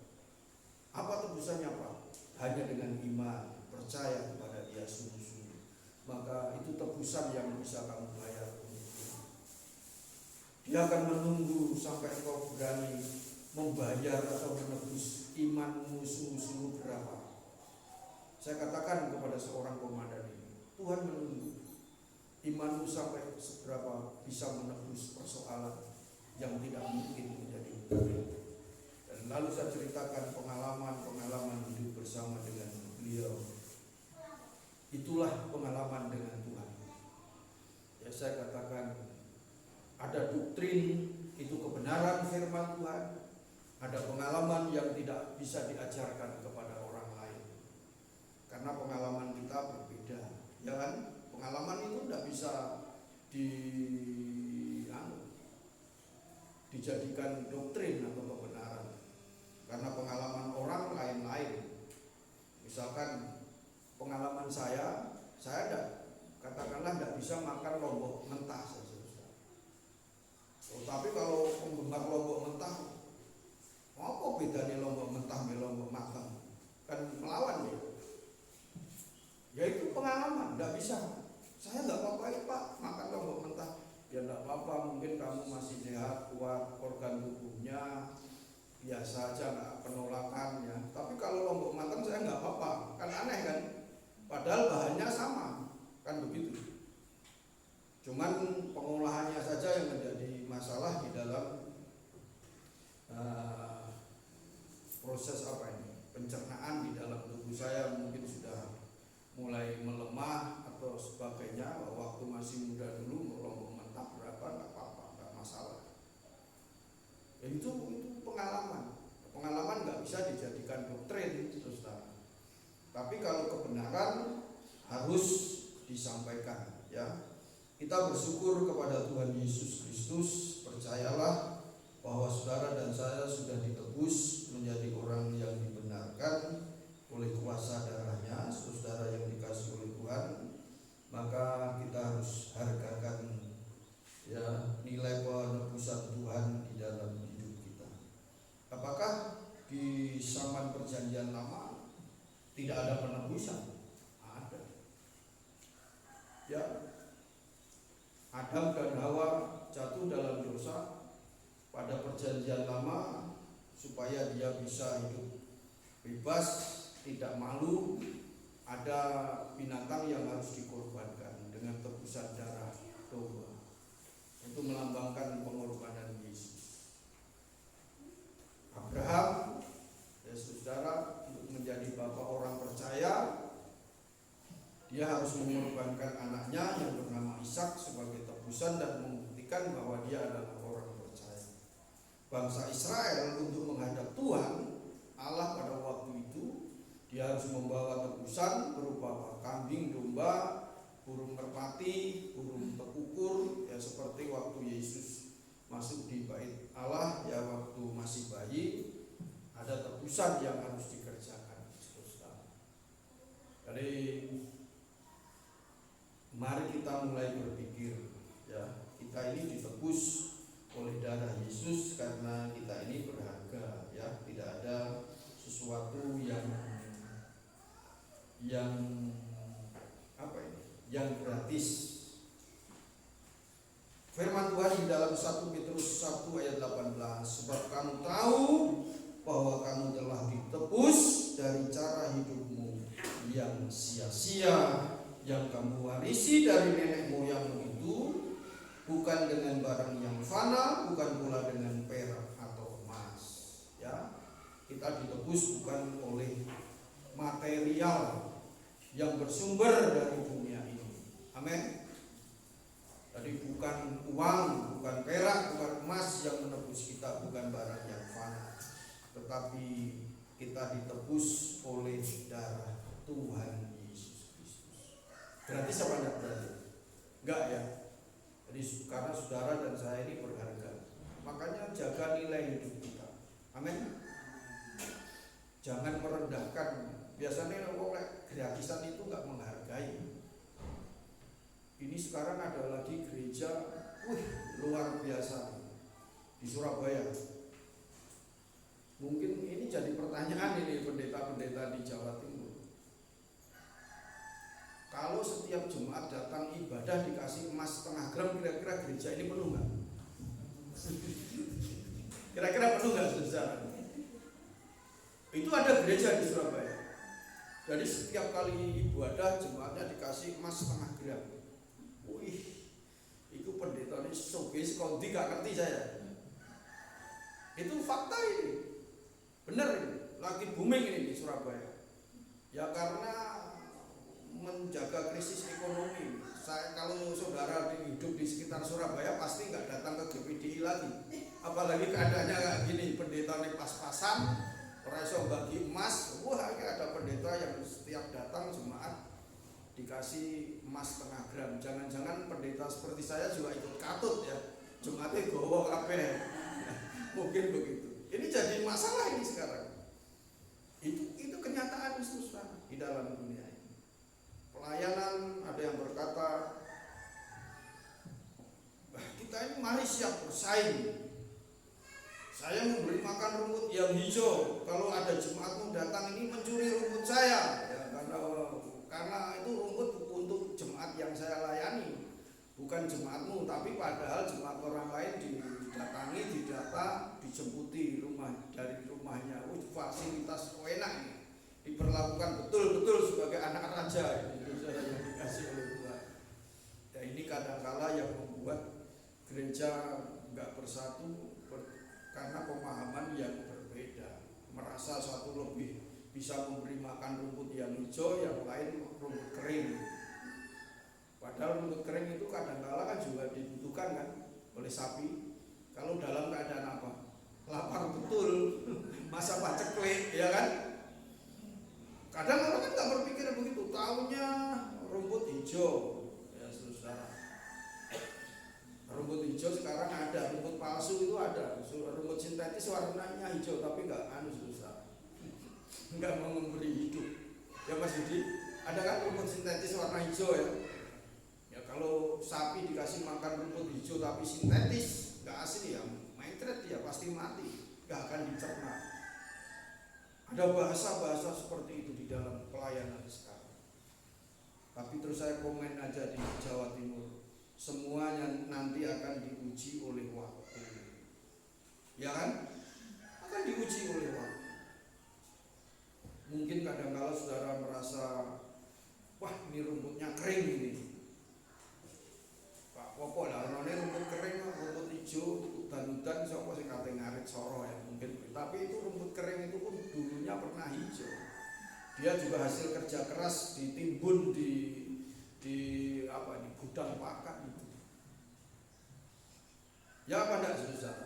Apa tebusannya, Pak? Hanya dengan iman, percaya kepada Dia sungguh-sungguh. Maka itu tebusan yang bisa kamu bayar. Dia akan menunggu sampai engkau berani membayar atau menebus imanmu sungguh-sungguh berapa. Saya katakan kepada seorang komandan ini, Tuhan menunggu imanmu sampai seberapa bisa menebus persoalan yang tidak mungkin menjadi mungkin. Dan lalu saya ceritakan pengalaman hidup bersama dengan beliau. Itulah pengalaman dengan Tuhan. Ya, saya katakan, ada doktrin, itu kebenaran firman Tuhan. Ada pengalaman yang tidak bisa diajarkan kepada orang lain, karena pengalaman kita berbeda, ya kan? Pengalaman itu tidak bisa dijadikan doktrin atau kebenaran, karena pengalaman orang lain-lain. Misalkan pengalaman saya katakanlah tidak bisa makan lombok mentah saja. Tapi kalau penggemar lombok mentah, apa bedanya lombok mentah dengan lombok matang? Kan melawan ya. Ya itu pengalaman, tidak bisa. Saya nggak apa-apa ya, Pak, makan lombok mentah. Ya tidak apa-apa, mungkin kamu masih sehat, kuat, organ tubuhnya biasa aja, nggak penolakan ya. Tapi kalau lombok matang saya nggak apa-apa, kan aneh kan? Padahal bahannya sama, kan begitu. Cuman pengolahannya saja yang menjadi masalah di dalam proses pencernaan di dalam tubuh saya mungkin sudah mulai melemah atau sebagainya. Waktu masih muda dulu lombok mentah berapa nggak apa-apa, nggak masalah. Ya, itu pengalaman nggak bisa dijadikan doktrin, saudara. Tapi kalau kebenaran harus disampaikan, ya. Kita bersyukur kepada Tuhan Yesus Kristus. Percayalah bahwa saudara dan saya sudah ditebus menjadi orang yang dibenarkan oleh kuasa darahnya. Saudara yang dikasihi oleh Tuhan, maka kita harus hargakan ya nilai penebusan Tuhan di dalam hidup kita. Apakah di zaman perjanjian lama tidak ada penebusan? Ada. Ya, Adam dan Hawa jatuh dalam dosa pada perjanjian lama supaya dia bisa hidup bebas, tidak malu. Ada binatang yang harus dikorbankan dengan tebusan darah domba. Itu melambangkan pengorbanan Yesus. Abraham, ya saudara, untuk menjadi bapak orang percaya, dia harus mengorbankan anaknya yang bernama Ishak sebagai tebusan dan membuktikan bahwa dia adalah orang percaya. Bangsa Israel untuk menghadap Tuhan Allah pada waktu itu, dia harus membawa tebusan berupa kambing, domba, burung merpati, burung tekukur, ya seperti waktu Yesus masuk di bait Allah, ya waktu masih bayi, Ada tebusan yang harus dikerjakan, saudara. Jadi mari kita mulai berpikir, ya, kita ini ditebus oleh darah Yesus karena kita ini berharga, ya, tidak ada sesuatu yang apa ini? Yang gratis. Firman Tuhan di dalam 1 Petrus 1 ayat 18, sebab kamu tahu bahwa kamu telah ditebus dari cara hidupmu yang sia-sia yang kamu warisi dari nenek moyangmu itu, bukan dengan barang yang fana, bukan pula dengan perak atau emas. Ya, kita ditebus bukan oleh material yang bersumber dari dunia ini. Amin. Jadi bukan uang, bukan perak, bukan emas yang menebus kita, bukan barang yang fana, tetapi kita ditebus oleh darah Tuhan Yesus Kristus. Gratis apa enggak berarti? Enggak ya. Jadi karena saudara dan saya ini berharga, makanya jaga nilai hidup kita. Amin. Jangan merendahkan. Biasanya orang gratisan itu enggak menghargai. Ini sekarang ada lagi gereja, luar biasa di Surabaya. Mungkin ini jadi pertanyaan ini pendeta-pendeta di Jawa Timur. Kalau setiap Jumat datang ibadah dikasih emas setengah gram, kira-kira gereja ini penuh nggak? Kira-kira penuh nggak, saudara? Itu ada gereja di Surabaya. Jadi setiap kali ibadah Jumatnya dikasih emas setengah gram. Wih, itu pendeta ini sogis kondi gak ngerti saya. Itu fakta ini, benar ini, lagi booming ini di Surabaya. Ya karena menjaga krisis ekonomi. Saya kalau saudara hidup di sekitar Surabaya pasti nggak datang ke GPDI lagi. Apalagi keadaannya kayak gini, pendeta ini pas-pasan, orang iso bagi emas. Wah, ini ada pendeta yang setiap datang jemaat dikasih emas setengah gram. Jangan-jangan pendeta seperti saya juga ikut katut ya, Jumatnya gowo kabeh. Mungkin begitu. Ini jadi masalah ini sekarang. Itu kenyataan susah di dalam dunia ini. Pelayanan, ada yang berkata, kita ini mari siap bersaing. Saya memberi makan rumput yang hijau. Kalau ada jemaatmu datang ini mencuri rumput saya, ya, karena itu rumput untuk jemaat yang saya layani, bukan jemaatmu. Tapi padahal jemaat orang lain didatangi, didata, dijemputi dari rumahnya. Fasilitas enak ini, diperlakukan betul-betul sebagai anak raja. Itu yang dikasih oleh Tuhan. Ya, ini kadang-kala yang membuat gereja nggak bersatu karena pemahaman yang berbeda. Merasa satu lebih bisa memberi makan rumput yang hijau, yang lain rumput kering. Padahal rumput kering itu kadang-kala kan juga dibutuhkan kan oleh sapi. Kalau dalam keadaan apa? Lapar betul, masa paceklik, ya kan? Kadang orang kan nggak berpikir begitu. Taunya rumput hijau, ya saudara. Rumput hijau sekarang ada, rumput palsu itu ada. Rumput sintetis warnanya hijau tapi nggak susah. Enggak mau memberi hidup. Ya Mas Yudi, ada kan rumput sintetis warna hijau ya. Ya kalau sapi dikasih makan rumput hijau tapi sintetis, enggak asli ya, mencret dia pasti mati, enggak akan dicerna. Ada bahasa-bahasa seperti itu di dalam pelayanan sekarang. Tapi terus saya komen aja di Jawa Timur, semuanya nanti akan diuji oleh waktu. Ya kan? Akan diuji oleh waktu. Mungkin kadang-kala saudara merasa, wah ini rumputnya kering ini. Pak Popo lah, ini rumput kering, rumput hijau, udan-udan, siapa sih kata ngarit soro ya mungkin. Tapi itu rumput kering itu pun dulunya pernah hijau. Dia juga hasil kerja keras ditimbun di gudang pakan itu. Ya apa enggak susah?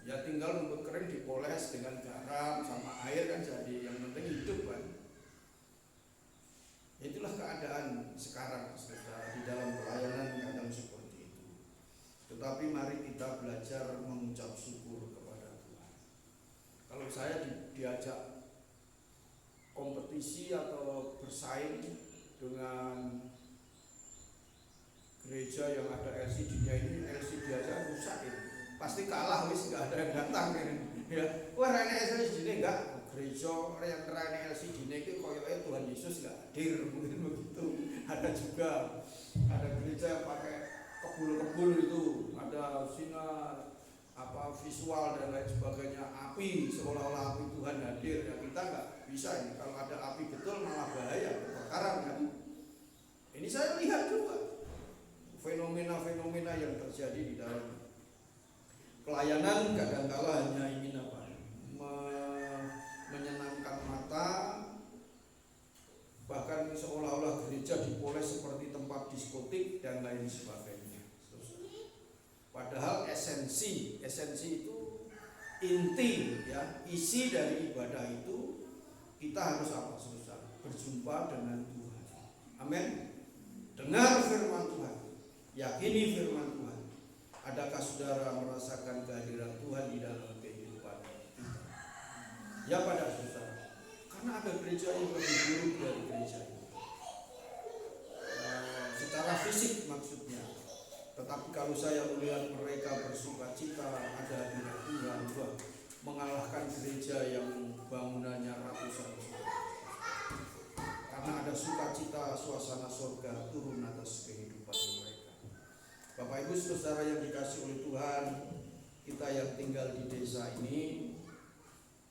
Ya tinggal rumput kering dipoles dengan garam sama air kan jadi, yang penting hidup kan. Itulah keadaan sekarang saudara, di dalam pelayanan kadang seperti itu. Tetapi mari kita belajar mengucap syukur kepada Tuhan. Kalau saya diajar berkompetisi atau bersaing dengan gereja yang ada LCD-nya ini. LCD aja rusak ini, pasti kalah, wis nggak ada yang datang ya. Wah, rene LCD enggak, gereja yang rene LCD ini koyoke Tuhan Yesus nggak hadir, mungkin begitu. Ada juga gereja yang pakai kebul-kebul itu, ada sinar visual dan lain sebagainya, api, seolah-olah api Tuhan hadir. Ya kita nggak bisa ini, kalau ada api betul malah bahaya, kebakaran kan. Ini saya lihat juga fenomena-fenomena yang terjadi di dalam pelayanan. Kadangkala hanya ingin menyenangkan mata, bahkan seolah-olah gereja dipoles seperti tempat diskotik dan lain sebagainya. Padahal esensi itu inti ya, isi dari ibadah itu kita harus apa? Saudara, berjumpa dengan Tuhan. Amin. Dengar firman Tuhan, yakini firman Tuhan. Adakah saudara merasakan kehadiran Tuhan di dalam kehidupan kita? Ya pada saudara, karena ada gereja yang lebih buruk dari gereja ini, secara fisik maksudnya. Tetapi kalau saya melihat mereka bersuka cita, ada hadirat Tuhan, mengalahkan gereja yang bangunannya ratusan tahun. Karena ada sukacita, suasana surga turun atas kehidupan mereka. Bapak Ibu saudara yang dikasih oleh Tuhan, kita yang tinggal di desa ini,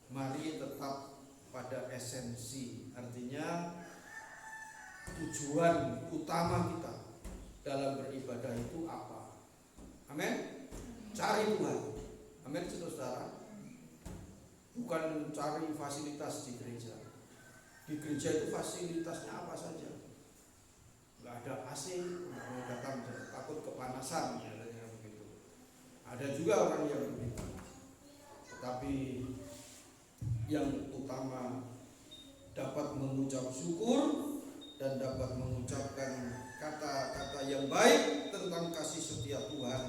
mari tetap pada esensi, artinya tujuan utama kita dalam beribadah itu apa? Amin. Cari Tuhan. Amin saudara. Bukan cari fasilitas di gereja. Di gereja itu fasilitasnya apa saja? Nggak ada AC, nggak mau datang, takut kepanasan, katanya begitu. Ada juga orang yang begitu. Tetapi yang utama dapat mengucap syukur dan dapat mengucapkan kata-kata yang baik tentang kasih setia Tuhan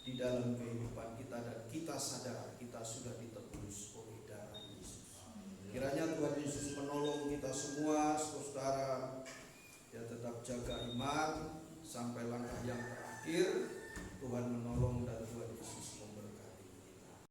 di dalam kehidupan kita, dan kita sadar kita sudah ditebus oleh darah Yesus. Kiranya Tuhan Yesus menolong kita semua saudara, ya tetap jaga iman sampai langkah yang terakhir. Tuhan menolong dan Tuhan Yesus